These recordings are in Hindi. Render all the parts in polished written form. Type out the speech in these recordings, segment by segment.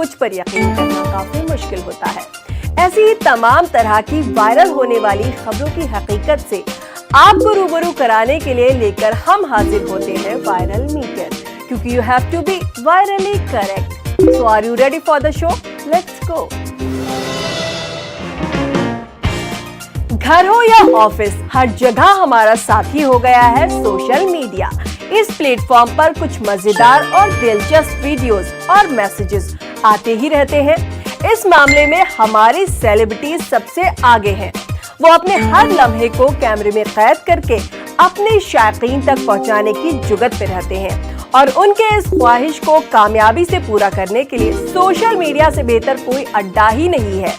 कुछ पर यकीन करना काफी मुश्किल होता है। ऐसी ही तमाम तरह की वायरल होने वाली खबरों की हकीकत से आपको रूबरू कराने के लिए लेकर हम हाजिर होते हैं वायरल मीटर, क्योंकि you have to be virally correct. So are you ready for the show? Let's go. घर हो या ऑफिस, हर जगह हमारा साथी हो गया है सोशल मीडिया। इस प्लेटफॉर्म पर कुछ मजेदार और दिलचस्प वीडियोस और मैसेजेस आते ही रहते हैं। इस मामले में हमारी सेलिब्रिटीज सबसे आगे हैं। वो अपने हर लम्हे को कैमरे में कैद करके अपने शायकीन तक पहुंचाने की जुगत पे रहते हैं और उनके इस ख्वाहिश को कामयाबी से पूरा करने के लिए सोशल मीडिया से बेहतर कोई अड्डा ही नहीं है।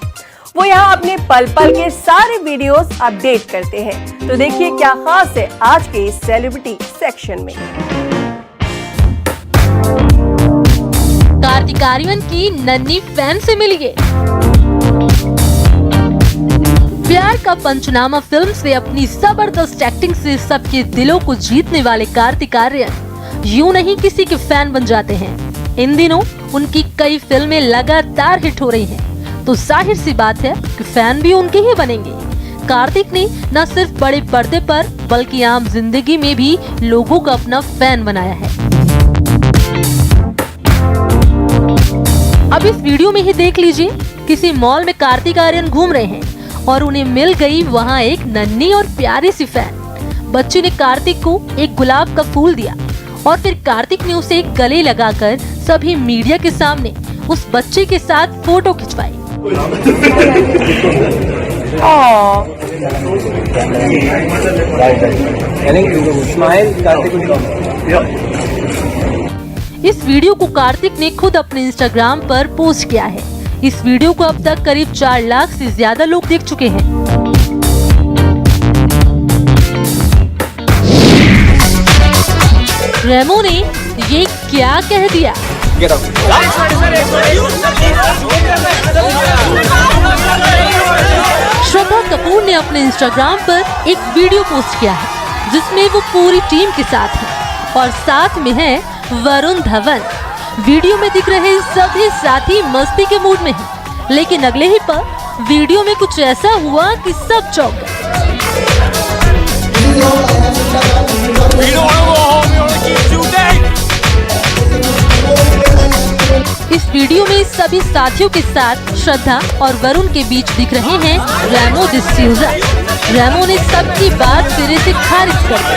वो यहाँ अपने पल पल के सारे वीडियोस अपडेट करते हैं। तो देखिए क्या खास है आज के इस सेलिब्रिटी सेक्शन में। कार्तिक आर्यन की नन्ही फैन से मिलिए। प्यार का पंचनामा फिल्म से अपनी जबरदस्त एक्टिंग से सबके दिलों को जीतने वाले कार्तिक आर्यन यूं नहीं किसी के फैन बन जाते हैं। इन दिनों उनकी कई फिल्में लगातार हिट हो रही हैं, तो जाहिर सी बात है कि फैन भी उनके ही बनेंगे। कार्तिक ने न सिर्फ बड़े पर्दे पर बल्कि आम जिंदगी में भी लोगों को अपना फैन बनाया है। अब इस वीडियो में ही देख लीजिए, किसी मॉल में कार्तिक आर्यन घूम रहे हैं और उन्हें मिल गई वहाँ एक नन्ही और प्यारी सी फैन। बच्ची ने कार्तिक को एक गुलाब का फूल दिया और फिर कार्तिक ने उसे गले लगाकर सभी मीडिया के सामने उस बच्चे के साथ फोटो खिंचवाई। इस वीडियो को कार्तिक ने खुद अपने इंस्टाग्राम पर पोस्ट किया है। इस वीडियो को अब तक करीब 4 लाख से ज्यादा लोग देख चुके हैं। रेमो ने ये क्या कह दिया? श्रद्धा कपूर ने अपने इंस्टाग्राम पर एक वीडियो पोस्ट किया है जिसमें वो पूरी टीम के साथ है और साथ में है वरुण धवन। वीडियो में दिख रहे सभी साथी मस्ती के मूड में हैं, लेकिन अगले ही पल वीडियो में कुछ ऐसा हुआ कि सब चौंक गए। इस वीडियो में सभी साथियों के साथ श्रद्धा और वरुण के बीच दिख रहे हैं रेमो डिसूजा। रेमो ने सबकी बात सिरे से खारिज कर दी।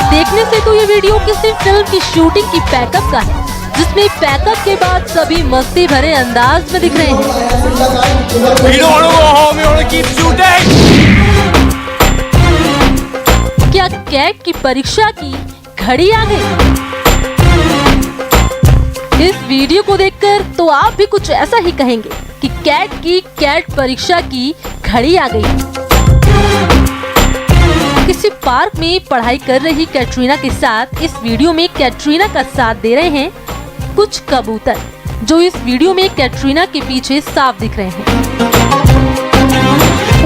देखने से तो ये वीडियो किसी फिल्म की शूटिंग की पैकअप का है, जिसमें पैकअप के बाद सभी मस्ती भरे अंदाज में दिख रहे हैं। क्या कैट की परीक्षा की घड़ी आ गई? इस वीडियो को देखकर तो आप भी कुछ ऐसा ही कहेंगे कि कैट परीक्षा की घड़ी आ गई। किसी पार्क में पढ़ाई कर रही कैटरीना के साथ इस वीडियो में कैटरीना का साथ दे रहे हैं कुछ कबूतर, जो इस वीडियो में कैटरीना के पीछे साफ दिख रहे हैं।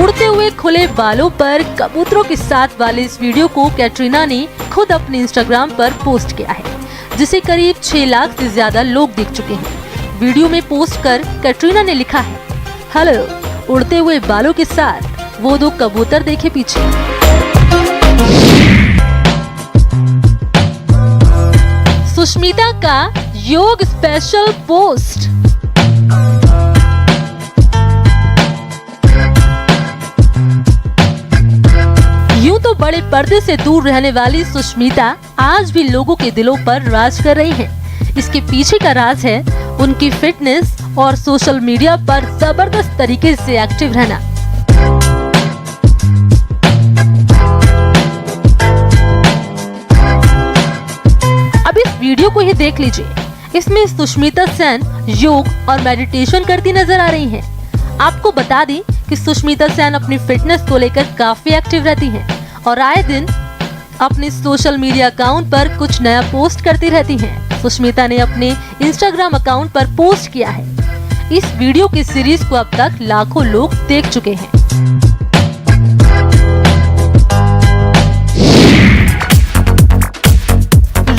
उड़ते हुए खुले बालों पर कबूतरों के साथ वाले इस वीडियो को कैटरीना ने खुद अपने इंस्टाग्राम पर पोस्ट किया है, जिसे करीब 6 लाख से ज्यादा लोग देख चुके हैं। वीडियो में पोस्ट कर कैटरीना ने लिखा है, हेलो, उड़ते हुए बालों के साथ वो 2 कबूतर देखे पीछे। सुष्मिता का योग स्पेशल पोस्ट। यूं तो बड़े पर्दे से दूर रहने वाली सुष्मिता आज भी लोगों के दिलों पर राज कर रही हैं। इसके पीछे का राज है उनकी फिटनेस और सोशल मीडिया पर जबरदस्त तरीके से एक्टिव रहना। अब इस वीडियो को ही देख लीजिए। इसमें सुष्मिता सेन योग और मेडिटेशन करती नजर आ रही हैं। आपको बता दें कि सुष्मिता सेन अपनी फिटनेस को लेकर काफी एक्टिव रहती हैं और आए दिन अपने सोशल मीडिया अकाउंट पर कुछ नया पोस्ट करती रहती हैं। सुष्मिता ने अपने इंस्टाग्राम अकाउंट पर पोस्ट किया है, इस वीडियो की सीरीज को अब तक लाखों लोग देख चुके हैं।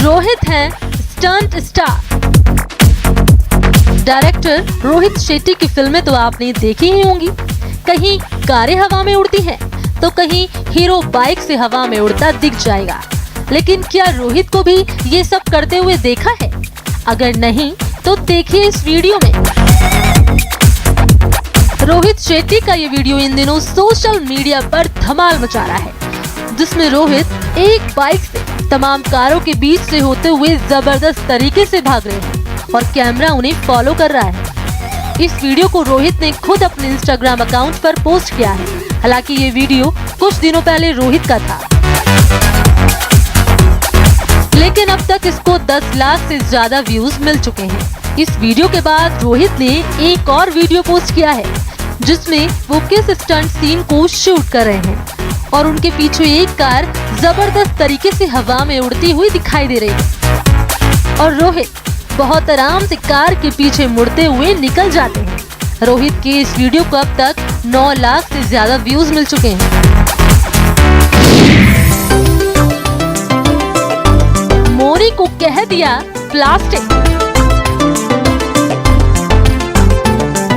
रोहित हैं stunt star. Director Rohit Shetty की फिल्में तो आपने देखी ही होंगी। कहीं कारें हवा में उड़ती हैं, तो कहीं हीरो बाइक से हवा में उड़ता दिख जाएगा। लेकिन क्या रोहित को भी ये सब करते हुए देखा है? अगर नहीं तो देखिए इस वीडियो में। रोहित शेट्टी का ये वीडियो इन दिनों सोशल मीडिया पर धमाल मचा रहा है, जिसमें रोहित एक बाइक से तमाम कारों के बीच से होते हुए जबरदस्त तरीके से भाग रहे हैं और कैमरा उन्हें फॉलो कर रहा है। इस वीडियो को रोहित ने खुद अपने इंस्टाग्राम अकाउंट पर पोस्ट किया है। हालांकि ये वीडियो कुछ दिनों पहले रोहित का था, लेकिन अब तक इसको 10 लाख से ज्यादा व्यूज मिल चुके हैं। इस वीडियो के बाद रोहित ने एक और वीडियो पोस्ट किया है, जिसमें वो किस स्टंट सीन को शूट कर रहे हैं और उनके पीछे एक कार जबरदस्त तरीके से हवा में उड़ती हुई दिखाई दे रही है और रोहित बहुत आराम से कार के पीछे मुड़ते हुए निकल जाते हैं। रोहित के इस वीडियो को अब तक 9 लाख से ज्यादा व्यूज मिल चुके हैं। मोनी को कह दिया प्लास्टिक।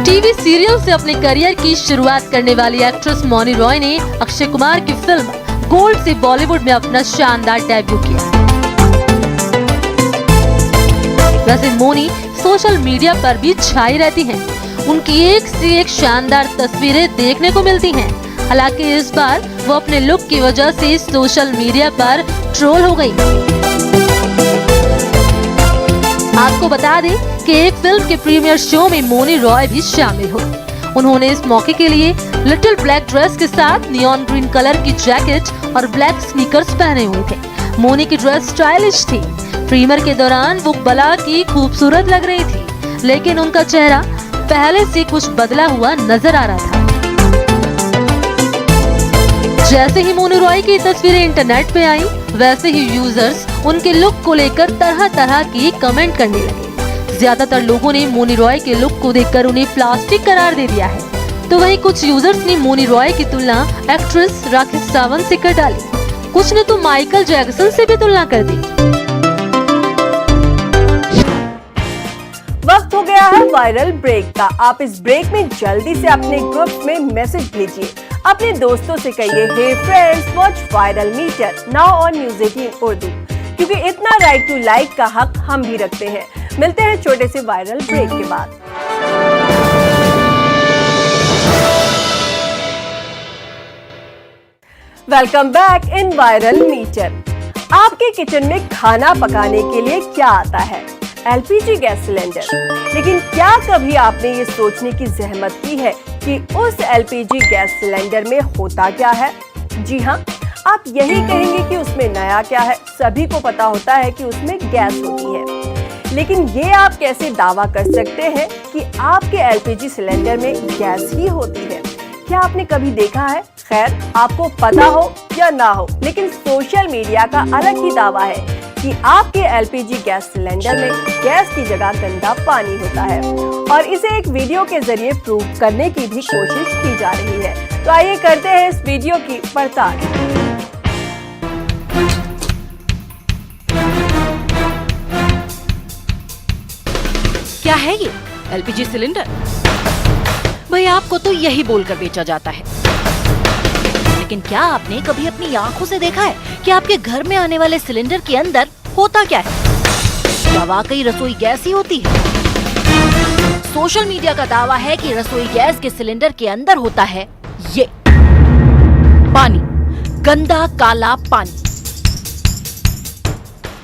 टीवी सीरियल से अपने करियर की शुरुआत करने वाली एक्ट्रेस मौनी रॉय ने अक्षय कुमार की फिल्म गोल्ड से बॉलीवुड में अपना शानदार डेब्यू किया। वैसे मौनी सोशल मीडिया पर भी छाई रहती हैं। उनकी एक से एक शानदार तस्वीरें देखने को मिलती हैं। हालांकि इस बार वो अपने लुक की वजह से सोशल मीडिया पर ट्रोल हो गई। आपको बता दें कि एक फिल्म के प्रीमियर शो में मौनी रॉय भी शामिल हुई। उन्होंने इस मौके के लिए लिटिल ब्लैक ड्रेस के साथ नियॉन ग्रीन कलर की जैकेट और ब्लैक स्नीकर्स पहने हुए थे। मौनी की ड्रेस स्टाइलिश थी। प्रीमियर के दौरान वो बला की खूबसूरत लग रही थी, लेकिन उनका चेहरा पहले से कुछ बदला हुआ नजर आ रहा था। जैसे ही मौनी रॉय की तस्वीरें इंटरनेट पे आई, वैसे ही यूजर्स उनके लुक को लेकर तरह तरह की कमेंट करने लगे। ज्यादातर लोगों ने मौनी रॉय के लुक को देखकर उन्हें प्लास्टिक करार दे दिया है, तो वहीं कुछ यूजर्स ने मौनी रॉय की तुलना एक्ट्रेस राखी सावंत से कर डाली। कुछ ने तो माइकल जैक्सन से भी तुलना कर दी। वक्त हो गया है वायरल ब्रेक का। आप इस ब्रेक में जल्दी से अपने ग्रुप में मैसेज भेजिए। अपने दोस्तों से कहिए, hey friends, watch viral meter now on news 18 Urdu, क्योंकि इतना राइट टू लाइक का हक हम भी रखते हैं। मिलते हैं छोटे से वायरल ब्रेक के बाद। Welcome back in viral meter. आपके किचन में खाना पकाने के लिए क्या आता है? LPG gas cylinder. लेकिन क्या कभी आपने ये सोचने की जहमत की है कि उस एलपीजी गैस सिलेंडर में होता क्या है? जी हाँ, आप यही कहेंगे कि उसमें नया क्या है। सभी को पता होता है कि उसमें गैस होती है, लेकिन ये आप कैसे दावा कर सकते हैं कि आपके एलपीजी सिलेंडर में गैस ही होती है? क्या आपने कभी देखा है? खैर, आपको पता हो या ना हो, लेकिन सोशल मीडिया का अलग ही दावा है कि आपके एलपीजी गैस सिलेंडर में गैस की जगह गंदा पानी होता है और इसे एक वीडियो के जरिए प्रूव करने की भी कोशिश की जा रही है। तो आइए करते हैं इस वीडियो की पड़ताल। क्या है ये एलपीजी सिलेंडर? भाई, आपको तो यही बोलकर बेचा जाता है, लेकिन क्या आपने कभी अपनी आंखों से देखा है कि आपके घर में आने वाले सिलेंडर के अंदर होता क्या है? क्या वाकई रसोई गैस ही होती है? सोशल मीडिया का दावा है कि रसोई गैस के सिलेंडर के अंदर होता है ये पानी, गंदा काला पानी।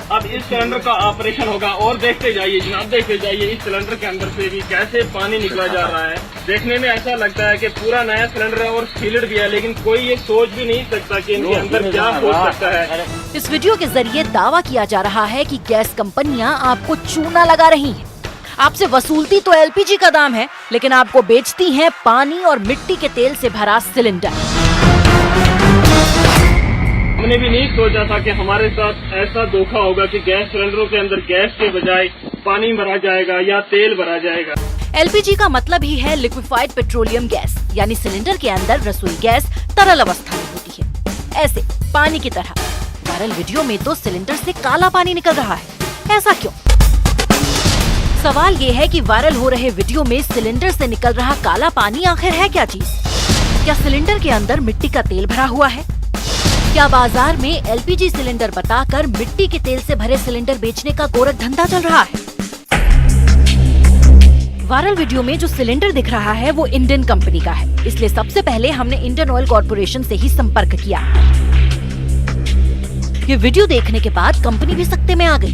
अब इस सिलेंडर का ऑपरेशन होगा और देखते जाइए जनाब, देखते जाइए इस सिलेंडर के अंदर से भी कैसे पानी निकला जा रहा है। देखने में ऐसा लगता है कि पूरा नया सिलेंडर है और सील्ड भी है, लेकिन कोई ये सोच भी नहीं सकता कि इनके अंदर क्या हो सकता है। इस वीडियो के जरिए दावा किया जा रहा है कि गैस कंपनियां आपको चूना लगा रही हैं। आपसे वसूलती तो एलपीजी का दाम है, लेकिन आपको बेचती हैं पानी और मिट्टी के तेल से भरा सिलेंडर। हमने भी नहीं सोचा था कि हमारे साथ ऐसा धोखा होगा कि गैस सिलेंडरों के अंदर गैस के बजाय पानी भरा जाएगा या तेल भरा जाएगा। एलपीजी का मतलब ही है लिक्विफाइड पेट्रोलियम गैस, यानी सिलेंडर के अंदर रसोई गैस तरल अवस्था में होती है, ऐसे पानी की तरह। वायरल वीडियो में तो सिलेंडर से काला पानी निकल रहा है, ऐसा क्यों? सवाल ये है कि वायरल हो रहे वीडियो में सिलेंडर से निकल रहा काला पानी आखिर है क्या चीज? क्या सिलेंडर के अंदर मिट्टी का तेल भरा हुआ है? क्या बाजार में एलपीजी सिलेंडर बताकर मिट्टी के तेल से भरे सिलेंडर बेचने का गोरख धंधा चल रहा है? वायरल वीडियो में जो सिलेंडर दिख रहा है वो इंडियन कंपनी का है, इसलिए सबसे पहले हमने इंडियन ऑयल कॉर्पोरेशन से ही संपर्क किया। ये वीडियो देखने के बाद कंपनी भी सकते में आ गई।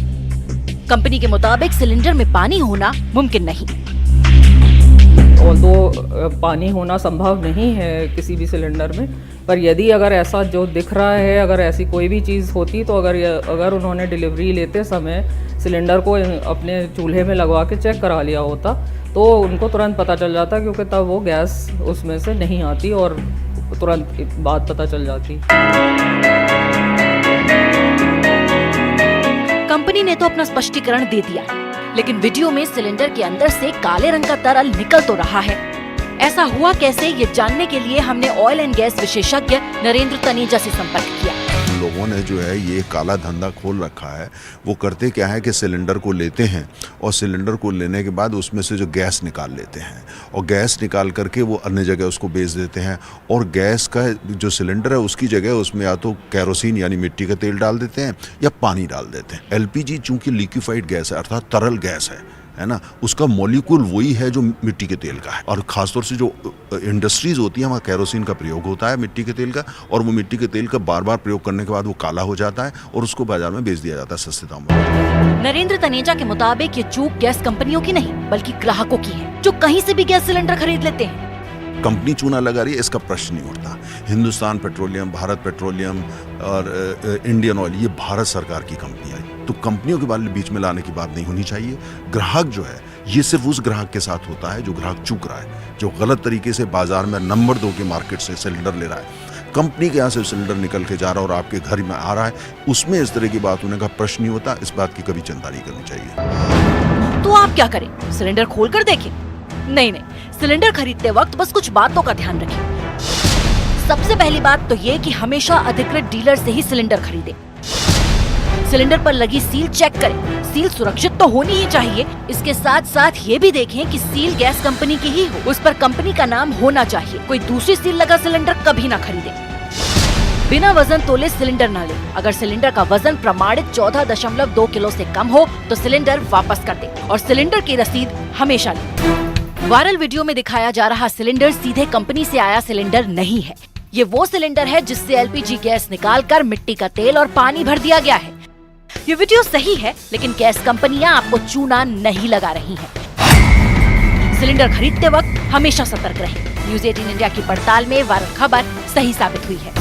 कंपनी के मुताबिक सिलेंडर में पानी होना मुमकिन नहीं। ऑल्दो पानी होना संभव नहीं है किसी भी सिलेंडर में, पर यदि अगर ऐसा जो दिख रहा है, अगर ऐसी कोई भी चीज़ होती तो अगर उन्होंने डिलीवरी लेते समय सिलेंडर को अपने चूल्हे में लगवा के चेक करा लिया होता तो उनको तुरंत पता चल जाता, क्योंकि तब वो गैस उसमें से नहीं आती और तुरंत बात पता चल जाती। कंपनी ने तो अपना स्पष्टीकरण दे दिया, लेकिन वीडियो में सिलेंडर के अंदर से काले रंग का तरल निकल तो रहा है। ऐसा हुआ कैसे, ये जानने के लिए हमने ऑयल एंड गैस विशेषज्ञ नरेंद्र तनेजा से संपर्क किया। लोगों ने जो है ये काला धंधा खोल रखा है। वो करते क्या है कि सिलेंडर को लेते हैं और सिलेंडर को लेने के बाद उसमें से जो गैस निकाल लेते हैं और गैस निकाल करके वो अन्य जगह उसको बेच देते हैं, और गैस का जो सिलेंडर है उसकी जगह उसमें या तो कैरोसिन यानी मिट्टी का तेल डाल देते हैं या पानी डाल देते हैं। एलपीजी चूंकि लिक्विफाइड गैस है अर्थात तरल गैस है ना, उसका मॉलिक्यूल वही है जो मिट्टी के तेल का है। और खासतौर से जो इंडस्ट्रीज होती है वहाँ कैरोसिन का प्रयोग होता है मिट्टी के तेल का, और वो मिट्टी के तेल का बार बार प्रयोग करने के बाद वो काला हो जाता है और उसको बाजार में बेच दिया जाता है सस्ते दाम में। नरेंद्र तनेजा के मुताबिक ये चूक गैस कंपनियों की नहीं बल्कि ग्राहकों की है, जो कहीं से भी गैस सिलेंडर खरीद लेते हैं। कंपनी चूना लगा रही है इसका प्रश्न नहीं उठता। हिंदुस्तान पेट्रोलियम, भारत पेट्रोलियम और इंडियन ऑयल ये भारत सरकार की कंपनी है, तो कंपनियों के बारे में बीच में लाने की बात नहीं होनी चाहिए। ग्राहक जो है ये सिर्फ उस ग्राहक के साथ होता है जो ग्राहक चूक रहा है, जो गलत तरीके से बाजार में नंबर 2 के मार्केट से सिलेंडर ले रहा है। कंपनी के यहाँ से सिलेंडर निकल के जा रहा है और आपके घर में आ रहा है, उसमें इस तरह की बात होने का प्रश्न नहीं होता। इस बात की कभी चिंता नहीं करनी चाहिए। तो आप क्या करें, सिलेंडर खोल कर देखें? नहीं, सिलेंडर खरीदते वक्त बस कुछ बातों का ध्यान रखें। सबसे पहली बात तो ये कि हमेशा अधिकृत डीलर से ही सिलेंडर खरीदें। सिलेंडर पर लगी सील चेक करें, सील सुरक्षित तो होनी ही चाहिए। इसके साथ साथ ये भी देखें कि सील गैस कंपनी की ही हो, उस पर कंपनी का नाम होना चाहिए। कोई दूसरी सील लगा सिलेंडर कभी ना खरीदें। बिना वजन तोले सिलेंडर न लें। अगर सिलेंडर का वजन प्रमाणित 14.2 किलो से कम हो तो सिलेंडर वापस कर दें और सिलेंडर की रसीद हमेशा लें। वायरल वीडियो में दिखाया जा रहा सिलेंडर सीधे कंपनी से आया सिलेंडर नहीं है। ये वो सिलेंडर है जिससे एलपीजी गैस निकालकर मिट्टी का तेल और पानी भर दिया गया है। ये वीडियो सही है, लेकिन गैस कंपनियां आपको चूना नहीं लगा रही हैं। सिलेंडर खरीदते वक्त हमेशा सतर्क रहें। न्यूज़ 18 इंडिया की पड़ताल में वायरल खबर सही साबित हुई है।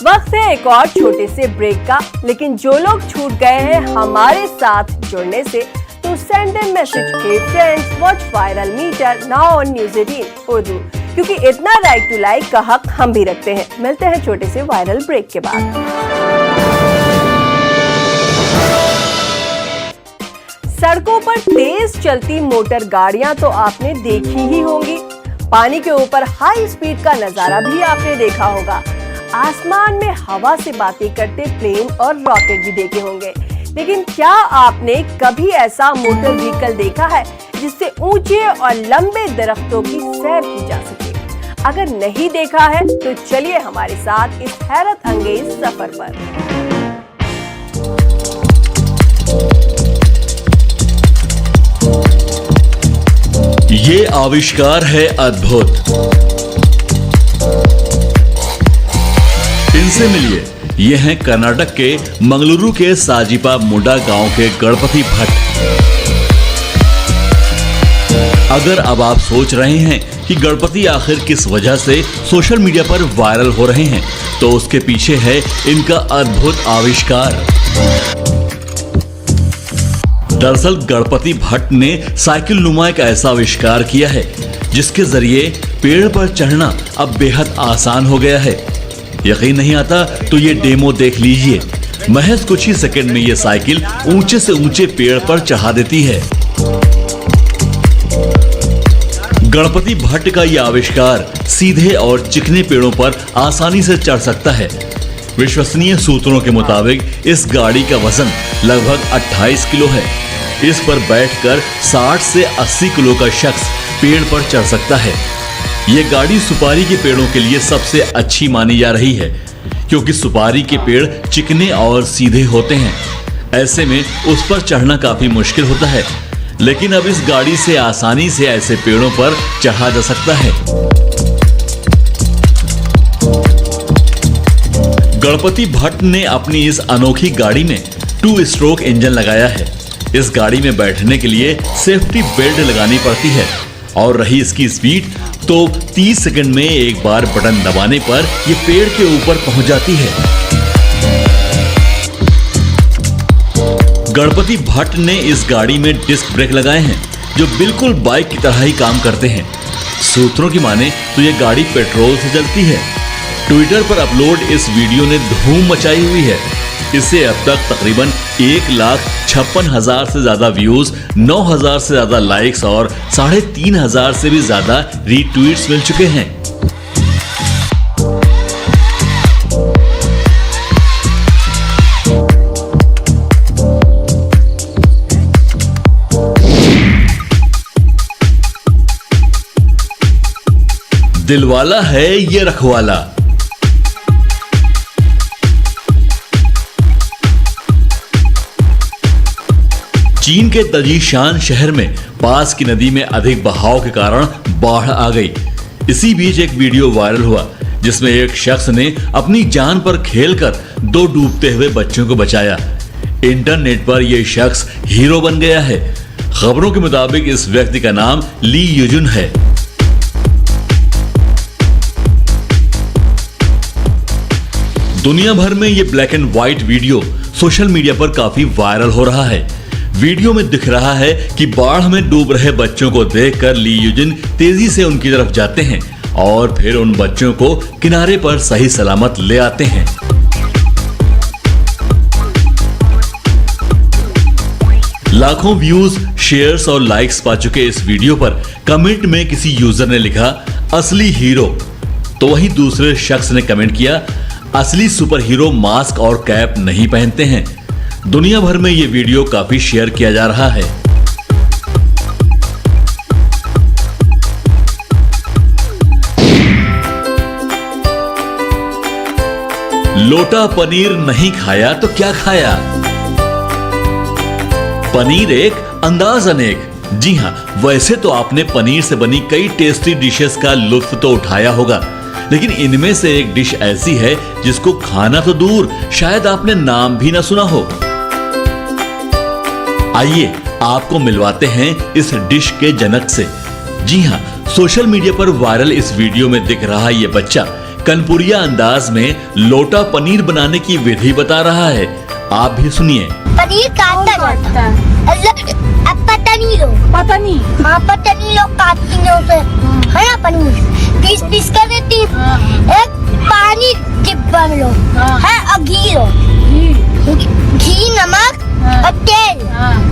वक्त है एक और छोटे से ब्रेक का, लेकिन जो लोग छूट गए हैं हमारे साथ जुड़ने से, तो send a message, hey friends watch viral meter now on news 18 Urdu, क्योंकि इतना राइट टू लाइक का हक हम भी रखते हैं। मिलते हैं छोटे से वायरल ब्रेक के बाद। सड़कों पर तेज चलती मोटर गाड़ियां तो आपने देखी ही होंगी। पानी के ऊपर हाई स्पीड का नजारा भी आपने देखा होगा। आसमान में हवा से बातें करते प्लेन और रॉकेट भी देखे होंगे, लेकिन क्या आपने कभी ऐसा मोटर व्हीकल देखा है जिससे ऊंचे और लंबे दरख्तों की सैर की जा सके? अगर नहीं देखा है तो चलिए हमारे साथ इस हैरत अंगेज सफर पर। ये आविष्कार है अद्भुत। इनसे मिलिए, ये हैं कर्नाटक के मंगलुरु के साजिपा मुंडा गांव के गणपति भट्ट। अगर अब आप सोच रहे हैं कि गणपति आखिर किस वजह से सोशल मीडिया पर वायरल हो रहे हैं, तो उसके पीछे है इनका अद्भुत आविष्कार। दरअसल गणपति भट्ट ने साइकिल नुमा एक ऐसा आविष्कार किया है जिसके जरिए पेड़ पर चढ़ना अब बेहद आसान हो गया है। यकीन नहीं आता तो ये डेमो देख लीजिए। महज कुछ ही सेकंड में ये साइकिल ऊंचे से ऊंचे पेड़ पर चढ़ा देती है। गणपति भट्ट का यह आविष्कार सीधे और चिकने पेड़ों पर आसानी से चढ़ सकता है। विश्वसनीय सूत्रों के मुताबिक इस गाड़ी का वजन लगभग 28 किलो है। इस पर बैठकर 60 से 80 किलो का शख्स पेड़ पर चढ़ सकता है। यह गाड़ी सुपारी के पेड़ों के लिए सबसे अच्छी मानी जा रही है, क्योंकि सुपारी के पेड़ चिकने और सीधे होते हैं। ऐसे में उस पर चढ़ना काफी मुश्किल होता है, लेकिन अब इस गाड़ी से आसानी से ऐसे पेड़ों पर चढ़ा जा सकता है। गणपति भट्ट ने अपनी इस अनोखी गाड़ी में 2 स्ट्रोक इंजन लगाया है। इस गाड़ी में बैठने के लिए सेफ्टी बेल्ट लगानी पड़ती है, और रही इसकी स्पीड तो 30 सेकंड में एक बार बटन दबाने पर ये पेड़ के ऊपर पहुंच जाती है। गणपति भट्ट ने इस गाड़ी में डिस्क ब्रेक लगाए हैं, जो बिल्कुल बाइक की तरह ही काम करते हैं। सूत्रों की माने तो ये गाड़ी पेट्रोल से चलती है। ट्विटर पर अपलोड इस वीडियो ने धूम मचाई हुई है। इससे अब तक तकरीबन 1,56,000 से ज्यादा व्यूज, 9,000 से ज्यादा लाइक्स और 3,500 से भी ज्यादा रीट्वीट्स मिल चुके हैं। दिलवाला है ये रखवाला। चीन के तजीशान शहर में पास की नदी में अधिक बहाव के कारण बाढ़ आ गई। इसी बीच एक वीडियो वायरल हुआ, जिसमें एक शख्स ने अपनी जान पर खेलकर 2 डूबते हुए बच्चों को बचाया। इंटरनेट पर यह शख्स हीरो बन गया है। खबरों के मुताबिक इस व्यक्ति का नाम ली युजुन है। दुनिया भर में ये black and white video social media पर काफी वायरल हो रहा है। वीडियो में दिख रहा है कि बाढ़ में डूब रहे बच्चों को देखकर ली युजिन तेजी से उनकी तरफ जाते हैं और फिर उन बच्चों को किनारे पर सही सलामत ले आते हैं। लाखों व्यूज, शेयर्स और लाइक्स पा चुके इस वीडियो पर कमेंट में किसी यूजर ने लिखा, असली हीरो। तो वहीं दूसरे शख्स ने कमेंट किया, असली सुपर हीरो मास्क और कैप नहीं पहनते हैं। दुनिया भर में ये वीडियो काफी शेयर किया जा रहा है। लोटा पनीर नहीं खाया तो क्या खाया? पनीर एक, अंदाज अनेक। जी हां, वैसे तो आपने पनीर से बनी कई टेस्टी डिशेस का लुत्फ तो उठाया होगा, लेकिन इनमें से एक डिश ऐसी है जिसको खाना तो दूर, शायद आपने नाम भी ना सुना हो। आइए आपको मिलवाते हैं इस डिश के जनक से। जी हां, सोशल मीडिया पर वायरल इस वीडियो में दिख रहा ये बच्चा कनपुरिया अंदाज में लोटा पनीर बनाने की विधि बता रहा है। आप भी सुनिए। पनीर काटा जाता है। अब पतनी लोग काटती हैं उसे, है ना। पनीर पीस कर देती है। एक पानी डिब्बा में लो, है, और घी लो, घी, नमक और तेल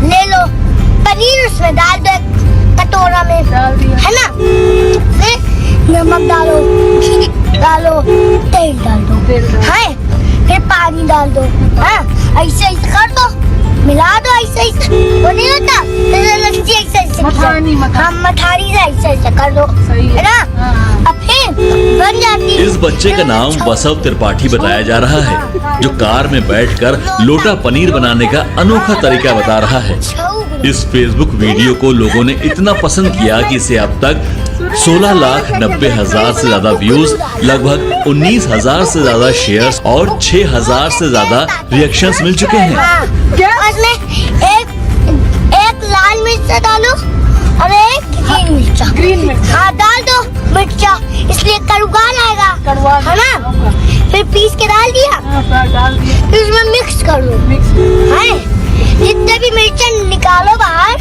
ले लो। पनीर उसमें डाल दो कटोरा में, है ना। फिर नमक डालो, घी डालो, तेल डाल दो, है, फिर पानी डाल दो, हाँ, ऐसे कर दो, मिला दो, ऐसे वो नहीं होता, लस्सी ऐसे मठारी से ऐसे कर दो, है ना। अब फिर बन जाती है। इस बच्चे का नाम वसव त्रिपाठी बताया जा रहा है, जो कार में बैठकर लोटा पनीर बनाने का अनोखा तरीका बता रहा है। इस फेसबुक वीडियो को लोगों ने इतना पसंद किया कि इसे अब तक 16,90,000 से ज्यादा व्यूज, लगभग 19,000 से ज्यादा शेयर्स और 6,000 से ज्यादा रिएक्शंस मिल चुके हैं। उसमें एक लाल मिर्च डालो और एक ग्रीन मिर्च, हाँ, डाल दो मिर्चा, इसलिए कड़वा आएगा, है ना। फिर पीस के डाल दिया, फिर उसमें मिक्स कर लो, है। जितने भी मिर्चा निकालो बाहर,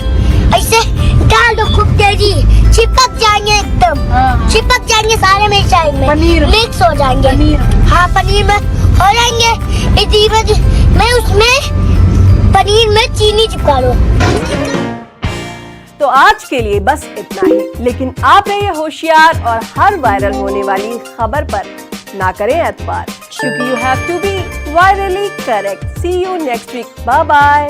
ऐसे डाल दो खूब तेजी, चिपक जाएंगे, एकदम चिपक जाएंगे सारे मिर्चा में, मिक्स हो जाएंगे। हाँ, पनीर में हो जाएंगे। इसी वजह मैं उसमें पनीर में चीनी चिपका लो। तो आज के लिए बस इतना ही, लेकिन आप रहिए होशियार और हर वायरल होने वाली खबर पर ना करें एतबार, क्योंकि you have to be virally correct. See you next week, bye bye.